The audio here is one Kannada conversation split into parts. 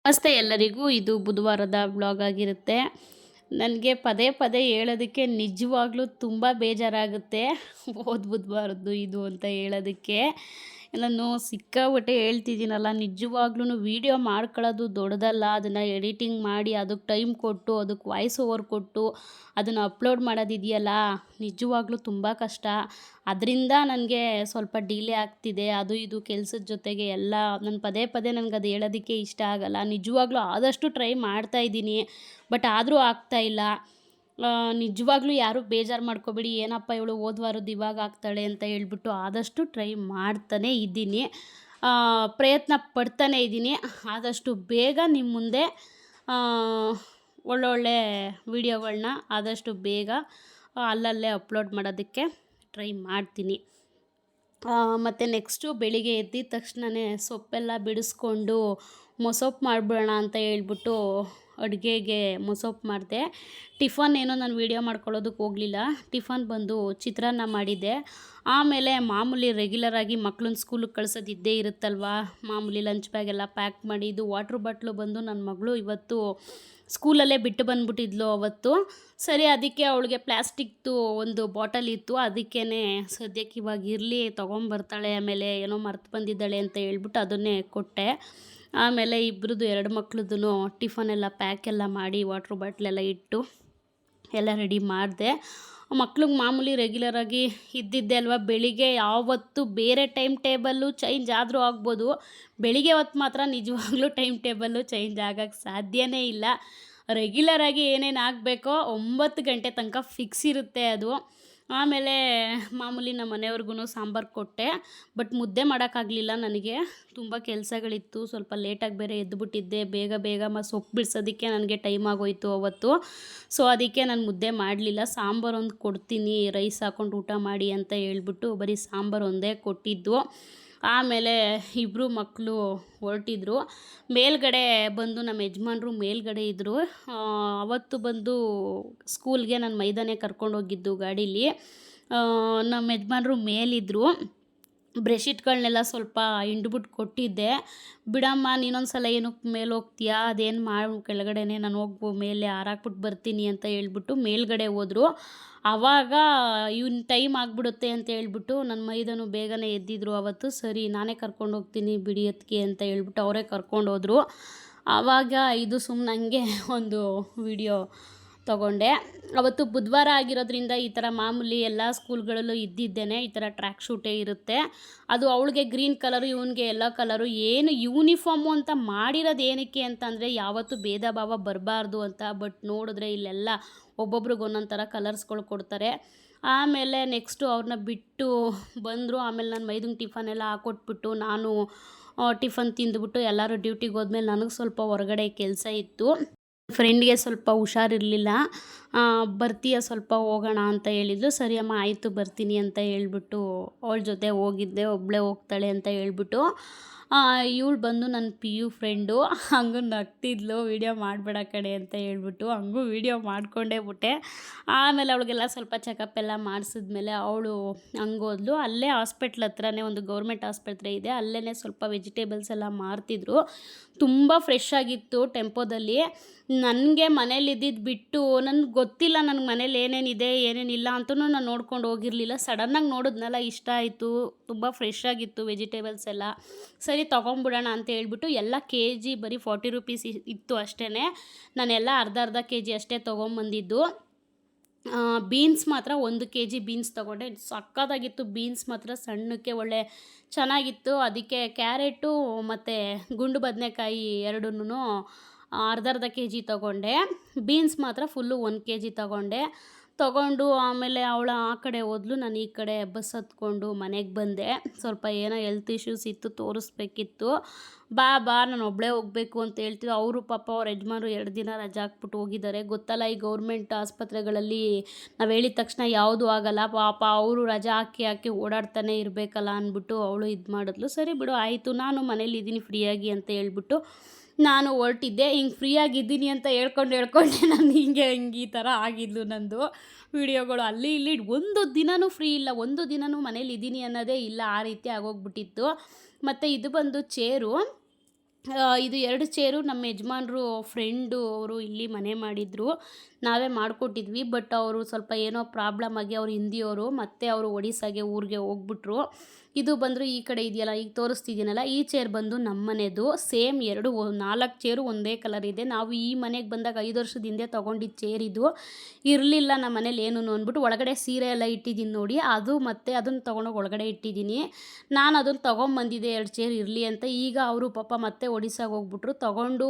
ನಮಸ್ತೆ ಎಲ್ಲರಿಗೂ. ಇದು ಬುಧವಾರದ ವ್ಲಾಗ್ ಆಗಿರುತ್ತೆ. ನನಗೆ ಪದೇ ಪದೇ ಹೇಳೋದಕ್ಕೆ ನಿಜವಾಗ್ಲೂ ತುಂಬ ಬೇಜಾರಾಗುತ್ತೆ. ಬುಧವಾರದ್ದು ಇದು ಅಂತ ಹೇಳೋದಕ್ಕೆ ನಾನು ಸಿಕ್ಕಾಪಟ್ಟೆ ಹೇಳ್ತಿದ್ದೀನಲ್ಲ. ನಿಜವಾಗ್ಲೂ ವೀಡಿಯೋ ಮಾಡ್ಕೊಳ್ಳೋದು ದೊಡ್ಡದಲ್ಲ. ಅದನ್ನು ಎಡಿಟಿಂಗ್ ಮಾಡಿ ಅದಕ್ಕೆ ಟೈಮ್ ಕೊಟ್ಟು ಅದಕ್ಕೆ ವಾಯ್ಸ್ ಓವರ್ ಕೊಟ್ಟು ಅದನ್ನು ಅಪ್ಲೋಡ್ ಮಾಡೋದಿದೆಯಲ್ಲ, ನಿಜವಾಗ್ಲೂ ತುಂಬ ಕಷ್ಟ. ಅದರಿಂದ ನನಗೆ ಸ್ವಲ್ಪ ಡಿಲೇ ಆಗ್ತಿದೆ. ಅದು ಇದು ಕೆಲಸದ ಜೊತೆಗೆ ಎಲ್ಲ ನಾನು ಪದೇ ಪದೇ ನನಗೆ ಅದು ಹೇಳೋದಕ್ಕೆ ಇಷ್ಟ ಆಗಲ್ಲ. ನಿಜವಾಗ್ಲೂ ಆದಷ್ಟು ಟ್ರೈ ಮಾಡ್ತಾಯಿದ್ದೀನಿ, ಬಟ್ ಆದರೂ ಆಗ್ತಾಯಿಲ್ಲ. ನಿಜವಾಗ್ಲೂ ಯಾರೂ ಬೇಜಾರು ಮಾಡ್ಕೋಬೇಡಿ. ಏನಪ್ಪ ಇವಳು ಹೋದ ವಾರದ್ದು ಇವಾಗ ಆಗ್ತಾಳೆ ಅಂತ ಹೇಳ್ಬಿಟ್ಟು ಆದಷ್ಟು ಟ್ರೈ ಮಾಡ್ತಾನೇ ಇದ್ದೀನಿ, ಪ್ರಯತ್ನ ಪಡ್ತಾನೇ ಇದ್ದೀನಿ. ಆದಷ್ಟು ಬೇಗ ನಿಮ್ಮ ಮುಂದೆ ಒಳ್ಳೊಳ್ಳೆ ವೀಡಿಯೋಗಳನ್ನ ಆದಷ್ಟು ಬೇಗ ಅಲ್ಲಲ್ಲೇ ಅಪ್ಲೋಡ್ ಮಾಡೋದಕ್ಕೆ ಟ್ರೈ ಮಾಡ್ತೀನಿ. ಮತ್ತು ನೆಕ್ಸ್ಟು ಬೆಳಿಗ್ಗೆ ಎದ್ದಿದ ತಕ್ಷಣವೇ ಸೊಪ್ಪೆಲ್ಲ ಬಿಡಿಸ್ಕೊಂಡು ಮೊಸೊಪ್ಪು ಮಾಡಿಬಿಡೋಣ ಅಂತ ಹೇಳ್ಬಿಟ್ಟು ಅಡುಗೆಗೆ ಮೊಸೊಪ್ಪು ಮಾಡಿದೆ. ಟಿಫನ್ ಏನೋ ನಾನು ವೀಡಿಯೋ ಮಾಡ್ಕೊಳ್ಳೋದಕ್ಕೆ ಹೋಗಲಿಲ್ಲ. ಟಿಫನ್ ಬಂದು ಚಿತ್ರಾನ್ನ ಮಾಡಿದ್ದೆ. ಆಮೇಲೆ ಮಾಮೂಲಿ ರೆಗ್ಯುಲರಾಗಿ ಮಕ್ಳನ್ನ ಸ್ಕೂಲಿಗೆ ಕಳ್ಸೋದಿದ್ದೇ ಇರುತ್ತಲ್ವ, ಮಾಮೂಲಿ ಲಂಚ್ ಬ್ಯಾಗೆಲ್ಲ ಪ್ಯಾಕ್ ಮಾಡಿ. ಇದು ವಾಟ್ರ್ ಬಾಟ್ಲು ಬಂದು ನನ್ನ ಮಗಳು ಇವತ್ತು ಸ್ಕೂಲಲ್ಲೇ ಬಿಟ್ಟು ಬಂದುಬಿಟ್ಟಿದ್ಲು ಅವತ್ತು. ಸರಿ, ಅದಕ್ಕೆ ಅವಳಿಗೆ ಪ್ಲಾಸ್ಟಿಕ್ದು ಒಂದು ಬಾಟಲ್ ಇತ್ತು, ಅದಕ್ಕೇ ಸದ್ಯಕ್ಕೆ ಇವಾಗ ಇರಲಿ ತೊಗೊಂಬರ್ತಾಳೆ, ಆಮೇಲೆ ಏನೋ ಮರ್ತು ಬಂದಿದ್ದಾಳೆ ಅಂತ ಹೇಳ್ಬಿಟ್ಟು ಅದನ್ನೇ ಕೊಟ್ಟೆ. ಆಮೇಲೆ ಇಬ್ಬರದು 2 ಮಕ್ಳದ್ದು ಟಿಫನೆಲ್ಲ ಪ್ಯಾಕೆಲ್ಲ ಮಾಡಿ ವಾಟ್ರ್ ಬಾಟ್ಲೆಲ್ಲ ಇಟ್ಟು ಎಲ್ಲ ರೆಡಿ ಮಾಡಿದೆ. ಮಕ್ಳಿಗೆ ಮಾಮೂಲಿ ರೆಗ್ಯುಲರಾಗಿ ಇದ್ದಿದ್ದೆ ಅಲ್ವ. ಬೆಳಿಗ್ಗೆ ಯಾವತ್ತು ಬೇರೆ ಟೈಮ್ ಟೇಬಲ್ಲು ಚೇಂಜ್ ಆದರೂ ಆಗ್ಬೋದು, ಬೆಳಿಗ್ಗೆ ಹೊತ್ತು ಮಾತ್ರ ನಿಜವಾಗ್ಲೂ ಟೈಮ್ ಟೇಬಲ್ಲು ಚೇಂಜ್ ಆಗೋಕ್ಕೆ ಸಾಧ್ಯನೇ ಇಲ್ಲ. ರೆಗ್ಯುಲರಾಗಿ ಏನೇನು ಆಗಬೇಕೋ 9 ಗಂಟೆ ತನಕ ಫಿಕ್ಸ್ ಇರುತ್ತೆ ಅದು. ಆಮೇಲೆ ಮಾಮೂಲಿ ನಮ್ಮ ಮನೆಯವ್ರಿಗೂ ಸಾಂಬಾರು ಕೊಟ್ಟೆ, ಬಟ್ ಮುದ್ದೆ ಮಾಡೋಕ್ಕಾಗಲಿಲ್ಲ. ನನಗೆ ತುಂಬ ಕೆಲಸಗಳಿತ್ತು, ಸ್ವಲ್ಪ ಲೇಟಾಗಿ ಬೇರೆ ಎದ್ದುಬಿಟ್ಟಿದ್ದೆ. ಬೇಗ ಸೊಪ್ಪು ಬಿಡಿಸೋದಕ್ಕೆ ನನಗೆ ಟೈಮ್ ಆಗೋಯಿತು ಅವತ್ತು. ಸೊ ಅದಕ್ಕೆ ನಾನು ಮುದ್ದೆ ಮಾಡಲಿಲ್ಲ. ಸಾಂಬಾರು ಒಂದು ಕೊಡ್ತೀನಿ, ರೈಸ್ ಹಾಕ್ಕೊಂಡು ಊಟ ಮಾಡಿ ಅಂತ ಹೇಳ್ಬಿಟ್ಟು ಬರೀ ಸಾಂಬಾರು ಒಂದೇ ಕೊಟ್ಟಿದ್ದು. ಆಮೇಲೆ ಇಬ್ಬರು ಮಕ್ಕಳು ಹೊರಟಿದ್ರು. ಮೇಲ್ಗಡೆ ಬಂದು ನಮ್ಮ ಯಜಮಾನ್ರು ಮೇಲ್ಗಡೆ ಇದ್ದರು. ಅವತ್ತು ಬಂದು ಸ್ಕೂಲ್ಗೆ ನಾನು ಮೈದಾನೆ ಕರ್ಕೊಂಡೋಗಿದ್ದು ಗಾಡೀಲಿ. ನಮ್ಮ ಯಜಮಾನ್ರು ಮೇಲಿದ್ದರು. ಬ್ರೆಶೀಟ್ಗಳನ್ನೆಲ್ಲ ಸ್ವಲ್ಪ ಹಿಂಡ್ಬಿಟ್ಟು ಕೊಟ್ಟಿದ್ದೆ. ಬಿಡಮ್ಮ, ನೀನೊಂದು ಸಲ ಏನಕ್ಕೆ ಮೇಲೆ ಹೋಗ್ತೀಯಾ, ಅದೇನು ಮಾಡು ಕೆಳಗಡೆನೇ, ನಾನು ಹೋಗ್ಬೋ ಮೇಲೆ ಹಾರಾಕ್ಬಿಟ್ಟು ಬರ್ತೀನಿ ಅಂತ ಹೇಳ್ಬಿಟ್ಟು ಮೇಲ್ಗಡೆ ಹೋದರು. ಆವಾಗ ಇವ್ನ ಟೈಮ್ ಆಗಿಬಿಡುತ್ತೆ ಅಂತ ಹೇಳ್ಬಿಟ್ಟು ನನ್ನ ಮೈದನು ಬೇಗನೆ ಎದ್ದಿದ್ರು ಅವತ್ತು. ಸರಿ, ನಾನೇ ಕರ್ಕೊಂಡು ಹೋಗ್ತೀನಿ ಬಿಡಿ ಅದಕ್ಕೆ ಅಂತ ಹೇಳ್ಬಿಟ್ಟು ಅವರೇ ಕರ್ಕೊಂಡೋದ್ರು. ಆವಾಗ ಇದು ಸುಮ್ಮನೆ ಹಂಗೆ ಒಂದು ವಿಡಿಯೋ ತೊಗೊಂಡೆ. ಅವತ್ತು ಬುಧವಾರ ಆಗಿರೋದ್ರಿಂದ ಈ ಥರ ಮಾಮೂಲಿ ಎಲ್ಲ ಸ್ಕೂಲ್ಗಳಲ್ಲೂ ಇದ್ದಿದ್ದೇನೆ ಈ ಥರ ಟ್ರ್ಯಾಕ್ ಶೂಟೇ ಇರುತ್ತೆ. ಅದು ಅವಳಿಗೆ ಗ್ರೀನ್ ಕಲರು, ಇವನಿಗೆ ಎಲ್ಲೋ ಕಲರು. ಏನು ಯೂನಿಫಾರ್ಮು ಅಂತ ಮಾಡಿರೋದು ಏನಕ್ಕೆ ಅಂತಂದರೆ ಯಾವತ್ತೂ ಭೇದ ಭಾವ ಬರಬಾರ್ದು ಅಂತ. ಬಟ್ ನೋಡಿದ್ರೆ ಇಲ್ಲೆಲ್ಲ ಒಬ್ಬೊಬ್ರಿಗೆ ಒಂದೊಂದು ಥರ ಕಲರ್ಸ್ಗಳು ಕೊಡ್ತಾರೆ. ಆಮೇಲೆ ನೆಕ್ಸ್ಟು ಅವ್ರನ್ನ ಬಿಟ್ಟು ಬಂದರು. ಆಮೇಲೆ ನಾನು ಮೈದಂಗೆ ಟಿಫನೆಲ್ಲ ಹಾಕ್ಕೊಟ್ಬಿಟ್ಟು ನಾನು ಟಿಫನ್ ತಿಂದುಬಿಟ್ಟು ಎಲ್ಲರೂ ಡ್ಯೂಟಿಗೆ ಹೋದ್ಮೇಲೆ ನನಗೆ ಸ್ವಲ್ಪ ಹೊರಗಡೆ ಕೆಲಸ ಇತ್ತು. ಫ್ರೆಂಡ್ಗೆ ಸ್ವಲ್ಪ ಹುಷಾರಿರಲಿಲ್ಲ, ಬರ್ತೀಯ ಸ್ವಲ್ಪ ಹೋಗೋಣ ಅಂತ ಹೇಳಿದ್ಲು. ಸರಿ ಅಮ್ಮ ಆಯಿತು ಬರ್ತೀನಿ ಅಂತ ಹೇಳ್ಬಿಟ್ಟು ಅವಳ ಜೊತೆ ಹೋಗಿದ್ದೆ. ಒಬ್ಬಳೇ ಹೋಗ್ತಾಳೆ ಅಂತ ಹೇಳ್ಬಿಟ್ಟು. ಇವಳು ಬಂದು ನನ್ನ PU ಫ್ರೆಂಡು. ಹಂಗೂ ನಗ್ತಿದ್ಲು, ವೀಡಿಯೋ ಮಾಡಬೇಡ ಕಡೆ ಅಂತ ಹೇಳ್ಬಿಟ್ಟು. ಹಂಗೂ ವೀಡಿಯೋ ಮಾಡಿಕೊಂಡೇ ಬಿಟ್ಟೆ. ಆಮೇಲೆ ಅವಳಿಗೆಲ್ಲ ಸ್ವಲ್ಪ ಚೆಕಪ್ ಎಲ್ಲ ಮಾಡಿಸಿದ್ಮೇಲೆ ಅವಳು ಹಂಗೋದ್ಲು. ಅಲ್ಲೇ ಹಾಸ್ಪಿಟ್ಲ್ ಹತ್ರನೇ ಒಂದು ಗೌರ್ಮೆಂಟ್ ಆಸ್ಪತ್ರೆ ಇದೆ, ಅಲ್ಲೇ ಸ್ವಲ್ಪ ವೆಜಿಟೇಬಲ್ಸ್ ಎಲ್ಲ ಮಾರ್ತಿದ್ರು. ತುಂಬ ಫ್ರೆಶ್ ಆಗಿತ್ತು ಟೆಂಪೋದಲ್ಲಿ. ನನಗೆ ಮನೇಲಿ ಇದ್ದಿದ್ದು ಬಿಟ್ಟು ನನಗೆ ಗೊತ್ತಿಲ್ಲ ನನಗೆ ಮನೇಲಿ ಏನೇನಿದೆ ಏನೇನಿಲ್ಲ ಅಂತಲೂ ನಾನು ನೋಡ್ಕೊಂಡು ಹೋಗಿರಲಿಲ್ಲ. ಸಡನ್ನಾಗಿ ನೋಡಿದ್ನಲ್ಲ, ಇಷ್ಟ ಆಯಿತು, ತುಂಬ ಫ್ರೆಶ್ ಆಗಿತ್ತು ವೆಜಿಟೇಬಲ್ಸ್ ಎಲ್ಲ. ಸರಿ ತೊಗೊಂಬಿಡೋಣ ಅಂತ ಹೇಳ್ಬಿಟ್ಟು ಎಲ್ಲ KG ಬರೀ 40 ರೂಪೀಸ್ ಇತ್ತು ಅಷ್ಟೇ. ನಾನೆಲ್ಲ ಅರ್ಧ KG ಅಷ್ಟೇ ತೊಗೊಂಬಂದಿದ್ದು. ಬೀನ್ಸ್ ಮಾತ್ರ 1 KG ಬೀನ್ಸ್ ತೊಗೊಂಡೆ. ಸಕ್ಕತ್ತಾಗಿತ್ತು ಬೀನ್ಸ್ ಮಾತ್ರ, ಸಣ್ಣಕ್ಕೆ ಒಳ್ಳೆ ಚೆನ್ನಾಗಿತ್ತು. ಅದಕ್ಕೆ ಕ್ಯಾರೆಟು ಮತ್ತು ಗುಂಡು ಬದನೆಕಾಯಿ ಎರಡನ್ನೂ ಅರ್ಧ KG ತೊಗೊಂಡೆ. ಬೀನ್ಸ್ ಮಾತ್ರ ಫುಲ್ಲು 1 KG ತೊಗೊಂಡು ಆಮೇಲೆ ಅವಳು ಆ ಕಡೆ ಹೋದ್ಲು, ನಾನು ಈ ಕಡೆ ಬಸ್ ಹತ್ಕೊಂಡು ಮನೆಗೆ ಬಂದೆ. ಸ್ವಲ್ಪ ಏನೋ ಹೆಲ್ತ್ ಇಶ್ಯೂಸ್ ಇತ್ತು, ತೋರಿಸ್ಬೇಕಿತ್ತು. ಬಾ ನಾನು ಒಬ್ಬಳೇ ಹೋಗಬೇಕು ಅಂತ ಹೇಳ್ತಿದ್ದೆ. ಅವರು ಪಾಪ ಅವ್ರ ಯಜಮಾನರು 2 ದಿನ ರಜೆ ಹಾಕ್ಬಿಟ್ಟು ಹೋಗಿದ್ದಾರೆ. ಗೊತ್ತಲ್ಲ, ಈ ಗೌರ್ಮೆಂಟ್ ಆಸ್ಪತ್ರೆಗಳಲ್ಲಿ ನಾವು ಹೇಳಿದ ತಕ್ಷಣ ಯಾವುದೂ ಆಗಲ್ಲ. ಪಾಪ ಅವರು ರಜೆ ಹಾಕಿ ಓಡಾಡ್ತಾನೆ ಇರಬೇಕಲ್ಲ ಅಂದ್ಬಿಟ್ಟು ಅವಳು ಇದು ಮಾಡಿದ್ಲು. ಸರಿ ಬಿಡು ಆಯಿತು, ನಾನು ಮನೇಲಿದ್ದೀನಿ ಫ್ರೀಯಾಗಿ ಅಂತ ಹೇಳ್ಬಿಟ್ಟು ನಾನು ಹೊರಟಿದ್ದೆ. ಹಿಂಗೆ ಫ್ರೀಯಾಗಿದ್ದೀನಿ ಅಂತ ಹೇಳ್ಕೊಂಡೆ ನಾನು ಹಿಂಗೆ ಈ ಥರ ಆಗಿದ್ಲು ನಂದು ವೀಡಿಯೋಗಳು. ಅಲ್ಲಿ ಇಲ್ಲಿ ಒಂದು ದಿನವೂ ಫ್ರೀ ಇಲ್ಲ, ಒಂದು ದಿನವೂ ಮನೇಲಿ ಇದ್ದೀನಿ ಅನ್ನೋದೇ ಇಲ್ಲ, ಆ ರೀತಿ ಆಗೋಗ್ಬಿಟ್ಟಿತ್ತು. ಮತ್ತು ಇದು ಬಂದು ಚೇರು. ಇದು 2 ಚೇರು ನಮ್ಮ ಯಜಮಾನ್ರು ಫ್ರೆಂಡು ಅವರು ಇಲ್ಲಿ ಮನೆ ಮಾಡಿದ್ರು. ನಾವೇ ಮಾಡಿಕೊಟ್ಟಿದ್ವಿ. ಬಟ್ ಅವರು ಸ್ವಲ್ಪ ಏನೋ ಪ್ರಾಬ್ಲಮ್ ಆಗಿ ಅವ್ರು ಹಿಂದಿಯವರು, ಮತ್ತೆ ಅವರು ಒಡಿಸ್ಸಾಗೆ ಊರಿಗೆ ಹೋಗ್ಬಿಟ್ರು. ಇದು ಬಂದರು ಈ ಕಡೆ ಇದೆಯಲ್ಲ, ಈಗ ತೋರಿಸ್ತಿದ್ದೀನಲ್ಲ, ಈ ಚೇರ್ ಬಂದು ನಮ್ಮ ಮನೆದು. ಸೇಮ್ 4 ಚೇರು ಒಂದೇ ಕಲರ್ ಇದೆ. ನಾವು ಈ ಮನೆಗೆ ಬಂದಾಗ 5 ವರ್ಷದ ಹಿಂದೆ ತೊಗೊಂಡಿದ್ದ ಚೇರ್ ಇದು. ಇರಲಿಲ್ಲ ನಮ್ಮ ಮನೇಲಿ ಏನೂ ಅಂದ್ಬಿಟ್ಟು ಒಳಗಡೆ ಸೀರೆ ಎಲ್ಲ ಇಟ್ಟಿದ್ದೀನಿ ನೋಡಿ, ಅದು ಮತ್ತೆ ಅದನ್ನು ತೊಗೊಂಡೋಗಿ ಒಳಗಡೆ ಇಟ್ಟಿದ್ದೀನಿ. ನಾನು ಅದನ್ನು ತೊಗೊಂಬಂದಿದ್ದೆ 2 ಚೇರ್ ಇರಲಿ ಅಂತ. ಈಗ ಅವರು ಪಾಪ ಮತ್ತೆ ಒಡಿಸ್ಸಾಗೆ ಹೋಗ್ಬಿಟ್ರು. ತೊಗೊಂಡು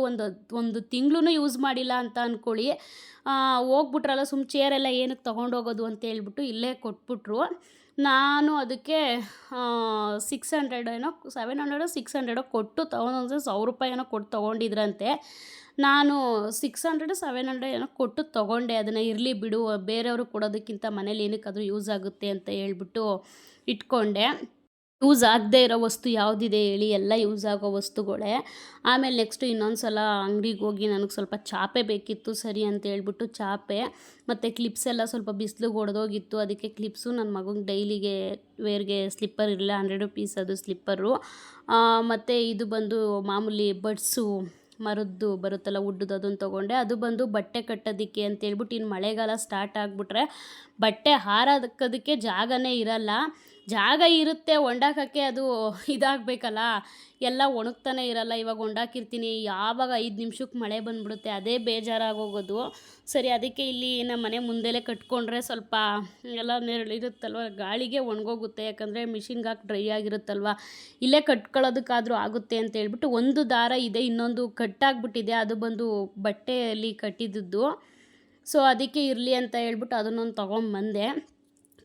ಒಂದು ತಿಂಗಳೂ ಯೂಸ್ ಮಾಡಿಲ್ಲ ಅಂತ ಅಂದ್ಕೊಳ್ಳಿ. ಹೋಗ್ಬಿಟ್ರಲ್ಲ, ಚೇರೆಲ್ಲ ಏನಕ್ಕೆ ತೊಗೊಂಡೋಗೋದು ಅಂತ ಹೇಳ್ಬಿಟ್ಟು ಇಲ್ಲೇ ಕೊಟ್ಬಿಟ್ರು. ನಾನು ಅದಕ್ಕೆ 600 ಏನೋ 700 600 ಕೊಟ್ಟು ತೊಗೊಂಡು ₹1000 ಏನೋ ಕೊಟ್ಟು ತೊಗೊಂಡಿದ್ರಂತೆ. ನಾನು 600 700 ಏನೋ ಕೊಟ್ಟು ತೊಗೊಂಡೆ. ಅದನ್ನು ಇರಲಿ ಬಿಡು, ಬೇರೆಯವ್ರಿಗೆ ಕೊಡೋದಕ್ಕಿಂತ ಮನೇಲಿ ಏನಕ್ಕಾದರೂ ಯೂಸ್ ಆಗುತ್ತೆ ಅಂತ ಹೇಳ್ಬಿಟ್ಟು ಇಟ್ಕೊಂಡೆ. ಯೂಸ್ ಆಗದೇ ಇರೋ ವಸ್ತು ಯಾವುದಿದೆ ಹೇಳಿ, ಎಲ್ಲ ಯೂಸ್ ಆಗೋ ವಸ್ತುಗಳೇ. ಆಮೇಲೆ ನೆಕ್ಸ್ಟು ಇನ್ನೊಂದು ಸಲ ಅಂಗಡಿಗೆ ಹೋಗಿ ನನಗೆ ಸ್ವಲ್ಪ ಚಾಪೆ ಬೇಕಿತ್ತು ಸರಿ ಅಂತ ಹೇಳ್ಬಿಟ್ಟು ಚಾಪೆ ಮತ್ತು ಕ್ಲಿಪ್ಸ್ ಎಲ್ಲ ಸ್ವಲ್ಪ ಬಿಸಿಲಿಗೆ ಒಡೆದೋಗಿತ್ತು. ಅದಕ್ಕೆ ಕ್ಲಿಪ್ಸು ನನ್ನ ಮಗಂಗೆ ಡೈಲಿಗೆ ವೇರ್ಗೆ ಸ್ಲಿಪ್ಪರ್ ಇರಲಿಲ್ಲ, ₹100 ಅದು ಸ್ಲಿಪ್ಪರು. ಮತ್ತು ಇದು ಬಂದು ಮಾಮೂಲಿ ಬಡ್ಸು ಮರದ್ದು ಬರುತ್ತಲ್ಲ ವುಡ್ದು, ಅದನ್ನು ತೊಗೊಂಡೆ. ಅದು ಬಂದು ಬಟ್ಟೆ ಕಟ್ಟೋದಕ್ಕೆ ಅಂತೇಳ್ಬಿಟ್ಟು, ಇನ್ನು ಮಳೆಗಾಲ ಸ್ಟಾರ್ಟ್ ಆಗಿಬಿಟ್ರೆ ಬಟ್ಟೆ ಹಾರೋದಕ್ಕೆ ಜಾಗನೇ ಇರಲ್ಲ. ಜಾಗ ಇರುತ್ತೆ, ಒಣಗಾಕೋಕ್ಕೆ ಅದು ಇದಾಗಬೇಕಲ್ಲ, ಎಲ್ಲ ಒಣಗ್ತಾನೆ ಇರಲ್ಲ. ಇವಾಗ ಒಣಗಾಕಿರ್ತೀನಿ, ಯಾವಾಗ 5 ನಿಮಿಷಕ್ಕೆ ಮಳೆ ಬಂದುಬಿಡುತ್ತೆ, ಅದೇ ಬೇಜಾರಾಗೋಗೋದು. ಸರಿ, ಅದಕ್ಕೆ ಇಲ್ಲಿ ನಮ್ಮ ಮನೆ ಮುಂದೆಲೇ ಕಟ್ಕೊಂಡ್ರೆ ಸ್ವಲ್ಪ ಎಲ್ಲ ನೆರಳಿರುತ್ತಲ್ವ, ಗಾಳಿಗೆ ಒಣಗೋಗುತ್ತೆ. ಯಾಕಂದರೆ ಮಿಷಿನ್ಗೆ ಹಾಕಿ ಡ್ರೈ ಆಗಿರುತ್ತಲ್ವ, ಇಲ್ಲೇ ಕಟ್ಕೊಳ್ಳೋದಕ್ಕಾದರೂ ಆಗುತ್ತೆ ಅಂತ ಹೇಳ್ಬಿಟ್ಟು ಒಂದು ದಾರ ಇದೆ, ಇನ್ನೊಂದು ಕಟ್ಟಾಗ್ಬಿಟ್ಟಿದೆ. ಅದು ಬಂದು ಬಟ್ಟೆಯಲ್ಲಿ ಕಟ್ಟಿದ್ದು. ಸೊ ಅದಕ್ಕೆ ಇರಲಿ ಅಂತ ಹೇಳ್ಬಿಟ್ಟು ಅದನ್ನೊಂದು ತೊಗೊಂಬಂದೆ.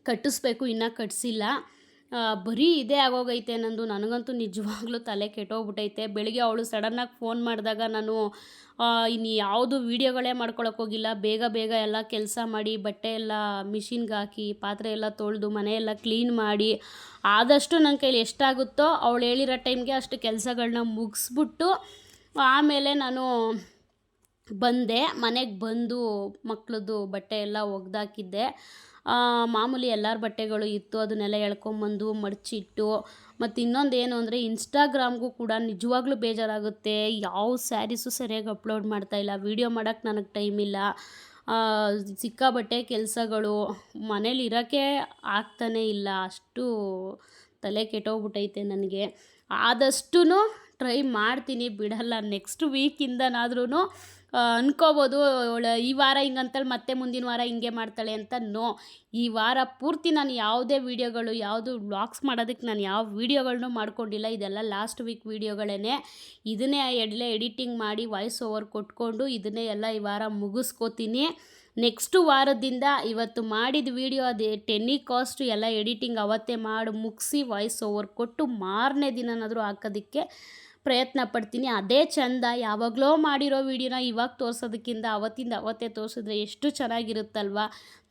ಕಟ್ಟಿಸ್ಬೇಕು, ಇನ್ನೂ ಕಟ್ಟಿಸಿಲ್ಲ. ಬರೀ ಇದೇ ಆಗೋಗೈತೆ ನಂದು. ನನಗಂತೂ ನಿಜವಾಗ್ಲೂ ತಲೆ ಕೆಟ್ಟೋಗ್ಬಿಟ್ಟೈತೆ. ಬೆಳಿಗ್ಗೆ ಅವಳು ಸಡನ್ನಾಗಿ ಫೋನ್ ಮಾಡಿದಾಗ ನಾನು ಇನ್ನು ಯಾವುದು ವೀಡಿಯೋಗಳೇ ಮಾಡ್ಕೊಳಕ್ಕೆ ಹೋಗಿಲ್ಲ. ಬೇಗ ಬೇಗ ಎಲ್ಲ ಕೆಲಸ ಮಾಡಿ, ಬಟ್ಟೆ ಎಲ್ಲ ಮಿಷಿನ್ಗೆ ಹಾಕಿ, ಪಾತ್ರೆ ಎಲ್ಲ ತೊಳೆದು, ಮನೆಯೆಲ್ಲ ಕ್ಲೀನ್ ಮಾಡಿ, ಆದಷ್ಟು ನನ್ನ ಕೈಲಿ ಎಷ್ಟಾಗುತ್ತೋ ಅವಳು ಹೇಳಿರೋ ಟೈಮ್ಗೆ ಅಷ್ಟು ಕೆಲಸಗಳನ್ನ ಮುಗಿಸ್ಬಿಟ್ಟು ಆಮೇಲೆ ನಾನು ಬಂದೆ. ಮನೆಗೆ ಬಂದು ಮಕ್ಳದ್ದು ಬಟ್ಟೆ ಎಲ್ಲ ಒಗ್ದಾಕಿದ್ದೆ. ಮಾಮೂಲಿ ಎಲ್ಲರ ಬಟ್ಟೆಗಳು ಇತ್ತು, ಅದನ್ನೆಲ್ಲ ಎಳ್ಕೊಂಬಂದು ಮಡಚಿಟ್ಟು. ಮತ್ತು ಇನ್ನೊಂದು ಏನು ಅಂದರೆ, ಇನ್ಸ್ಟಾಗ್ರಾಮ್ಗೂ ಕೂಡ ನಿಜವಾಗ್ಲೂ ಬೇಜಾರಾಗುತ್ತೆ. ಯಾವ ಸ್ಯಾರೀಸು ಸರಿಯಾಗಿ ಅಪ್ಲೋಡ್ ಮಾಡ್ತಾಯಿಲ್ಲ, ವೀಡಿಯೋ ಮಾಡೋಕ್ಕೆ ನನಗೆ ಟೈಮ್ ಇಲ್ಲ. ಸಿಕ್ಕಾಬಟ್ಟೆ ಕೆಲಸಗಳು, ಮನೇಲಿ ಇರೋಕ್ಕೆ ಆಗ್ತಾನೇ ಇಲ್ಲ. ಅಷ್ಟು ತಲೆ ಕೆಟ್ಟೋಗ್ಬಿಟ್ಟೈತೆ ನನಗೆ. ಆದಷ್ಟು ಟ್ರೈ ಮಾಡ್ತೀನಿ, ಬಿಡಲ್ಲ. ನೆಕ್ಸ್ಟ್ ವೀಕಿಂದನಾದ್ರೂ ಅನ್ಕೋಬೋದು ಈ ವಾರ ಹಿಂಗಂತೇಳಿ ಮತ್ತೆ ಮುಂದಿನ ವಾರ ಹಿಂಗೆ ಮಾಡ್ತಾಳೆ ಅಂತ. ಈ ವಾರ ಪೂರ್ತಿ ನಾನು ಯಾವುದೇ ವೀಡಿಯೋಗಳು, ಯಾವುದು ವ್ಲಾಗ್ಸ್ ಮಾಡೋದಕ್ಕೆ ನಾನು ಯಾವ ವೀಡಿಯೋಗಳನ್ನೂ ಮಾಡ್ಕೊಂಡಿಲ್ಲ. ಇದೆಲ್ಲ ಲಾಸ್ಟ್ ವೀಕ್ ವೀಡಿಯೋಗಳೇ. ಇದನ್ನೇ ಎಡಿಟಿಂಗ್ ಮಾಡಿ ವಾಯ್ಸ್ ಓವರ್ ಕೊಟ್ಕೊಂಡು ಇದನ್ನೇ ಎಲ್ಲ ಈ ವಾರ ಮುಗಿಸ್ಕೋತೀನಿ. ನೆಕ್ಸ್ಟು ವಾರದಿಂದ ಇವತ್ತು ಮಾಡಿದ ವೀಡಿಯೋ ಅದೇ ಕಾಸ್ಟ್ ಎಲ್ಲ ಎಡಿಟಿಂಗ್ ಅವತ್ತೇ ಮಾಡಿ ಮುಗಿಸಿ ವಾಯ್ಸ್ ಓವರ್ ಕೊಟ್ಟು ಮಾರನೇ ದಿನನಾದರೂ ಹಾಕೋದಕ್ಕೆ ಪ್ರಯತ್ನ ಪಡ್ತೀನಿ. ಅದೇ ಚಂದ. ಯಾವಾಗಲೋ ಮಾಡಿರೋ ವೀಡಿಯೋನ ಇವಾಗ ತೋರಿಸೋದಕ್ಕಿಂತ ಅವತ್ತಿಂದ ಅವತ್ತೇ ತೋರಿಸಿದ್ರೆ ಎಷ್ಟು ಚೆನ್ನಾಗಿರುತ್ತಲ್ವ.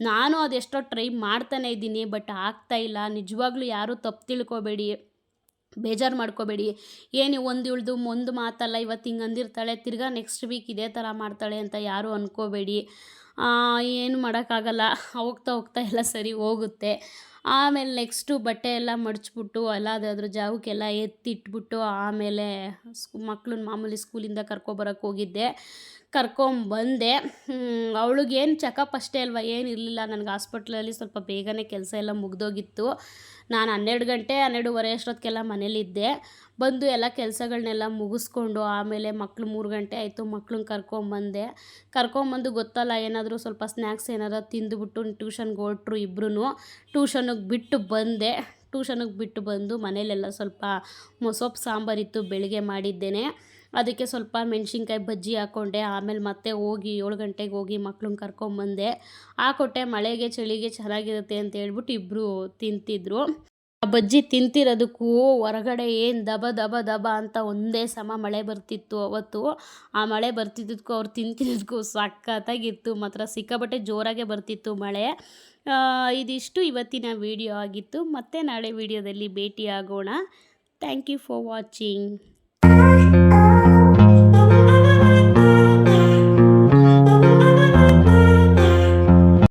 ನಾನು ಅದೆಷ್ಟೋ ಟ್ರೈ ಮಾಡ್ತಾನೇ ಇದ್ದೀನಿ, ಬಟ್ ಆಗ್ತಾಯಿಲ್ಲ. ನಿಜವಾಗ್ಲೂ ಯಾರೂ ತಪ್ಪು ತಿಳ್ಕೊಬೇಡಿ, ಬೇಜಾರು ಮಾಡ್ಕೋಬೇಡಿ. ಏನು ಒಂದು ಮಾತಲ್ಲ, ಇವತ್ತು ಹಿಂಗೆ ಅಂದಿರ್ತಾಳೆ, ತಿರ್ಗಾ ನೆಕ್ಸ್ಟ್ ವೀಕ್ ಇದೇ ಥರ ಮಾಡ್ತಾಳೆ ಅಂತ ಯಾರೂ ಅಂದ್ಕೋಬೇಡಿ. ಏನು ಮಾಡೋಕ್ಕಾಗಲ್ಲ, ಹೋಗ್ತಾ ಹೋಗ್ತಾ ಎಲ್ಲ ಸರಿ ಹೋಗುತ್ತೆ. ಆಮೇಲೆ ನೆಕ್ಸ್ಟು ಬಟ್ಟೆ ಎಲ್ಲ ಮಡಚ್ಬಿಟ್ಟು ಎಲ್ಲ ಅದ್ರ ಜಾಗಕ್ಕೆಲ್ಲ ಎತ್ತಿಟ್ಬಿಟ್ಟು ಆಮೇಲೆ ಮಕ್ಳನ್ನ ಮಾಮೂಲಿ ಸ್ಕೂಲಿಂದ ಕರ್ಕೊಬರೋಕ್ಕೆ ಹೋಗಿದ್ದೆ. ಕರ್ಕೊಂಬಂದೆ. ಅವಳಿಗೇನು ಚೆಕಪ್ ಅಷ್ಟೇ ಅಲ್ವ, ಏನು ಇರಲಿಲ್ಲ. ನನಗೆ ಹಾಸ್ಪಿಟ್ಲಲ್ಲಿ ಸ್ವಲ್ಪ ಬೇಗನೆ ಕೆಲಸ ಎಲ್ಲ ಮುಗ್ದೋಗಿತ್ತು. ನಾನು 12 ಗಂಟೆ 12:30 ಅಷ್ಟೊತ್ತಿಗೆಲ್ಲ ಮನೇಲಿದ್ದೆ. ಬಂದು ಎಲ್ಲ ಕೆಲಸಗಳನ್ನೆಲ್ಲ ಮುಗಿಸ್ಕೊಂಡು ಆಮೇಲೆ ಮಕ್ಕಳು 3 ಗಂಟೆ ಆಯಿತು, ಮಕ್ಳನ್ನ ಕರ್ಕೊಂಬಂದು ಗೊತ್ತಲ್ಲ, ಏನಾದರೂ ಸ್ವಲ್ಪ ಸ್ನ್ಯಾಕ್ಸ್ ಏನಾದ್ರು ತಿಂದುಬಿಟ್ಟು ಟ್ಯೂಷನ್ಗೆ ಹೊರಟ್ರು ಇಬ್ಬರೂ. ಟ್ಯೂಷನಿಗೆ ಬಿಟ್ಟು ಬಂದು ಮನೇಲೆಲ್ಲ ಸ್ವಲ್ಪ ಮೊಸೊಪ್ಪು ಸಾಂಬಾರಿತ್ತು, ಬೆಳಗ್ಗೆ ಮಾಡಿದ್ದೇನೆ. ಅದಕ್ಕೆ ಸ್ವಲ್ಪ ಮೆಣಸಿನ್ಕಾಯಿ ಬಜ್ಜಿ ಹಾಕ್ಕೊಂಡೆ. ಆಮೇಲೆ ಮತ್ತೆ ಹೋಗಿ 7 ಗಂಟೆಗೆ ಹೋಗಿ ಮಕ್ಳನ್ನ ಕರ್ಕೊಂಬಂದೆ, ಹಾಕ್ಕೊಟ್ಟೆ. ಮಳೆಗೆ ಚಳಿಗೆ ಚೆನ್ನಾಗಿರುತ್ತೆ ಅಂತ ಹೇಳ್ಬಿಟ್ಟು ಇಬ್ಬರು ತಿಂತಿದ್ರು. ಆ ಬಜ್ಜಿ ತಿಂತಿರೋದಕ್ಕೂ ಹೊರಗಡೆ ಏನು ದಬ ದಬ ದಬ ಅಂತ ಒಂದೇ ಸಮ ಮಳೆ ಬರ್ತಿತ್ತು ಅವತ್ತು. ಆ ಮಳೆ ಬರ್ತಿದ್ದಕ್ಕೂ ಅವ್ರು ತಿಂತಿದ್ದಕ್ಕೂ ಸಖತ್ತಾಗಿತ್ತು. ಮಾತ್ರ ಸಿಕ್ಕಾಪಟ್ಟೆ ಜೋರಾಗೆ ಬರ್ತಿತ್ತು ಮಳೆ. ಇದಿಷ್ಟು ಇವತ್ತಿನ ವಿಡಿಯೋ ಆಗಿತ್ತು. ಮತ್ತೆ ನಾಳೆ ವಿಡಿಯೋದಲ್ಲಿ ಭೇಟಿಯಾಗೋಣ. Thank you for watching.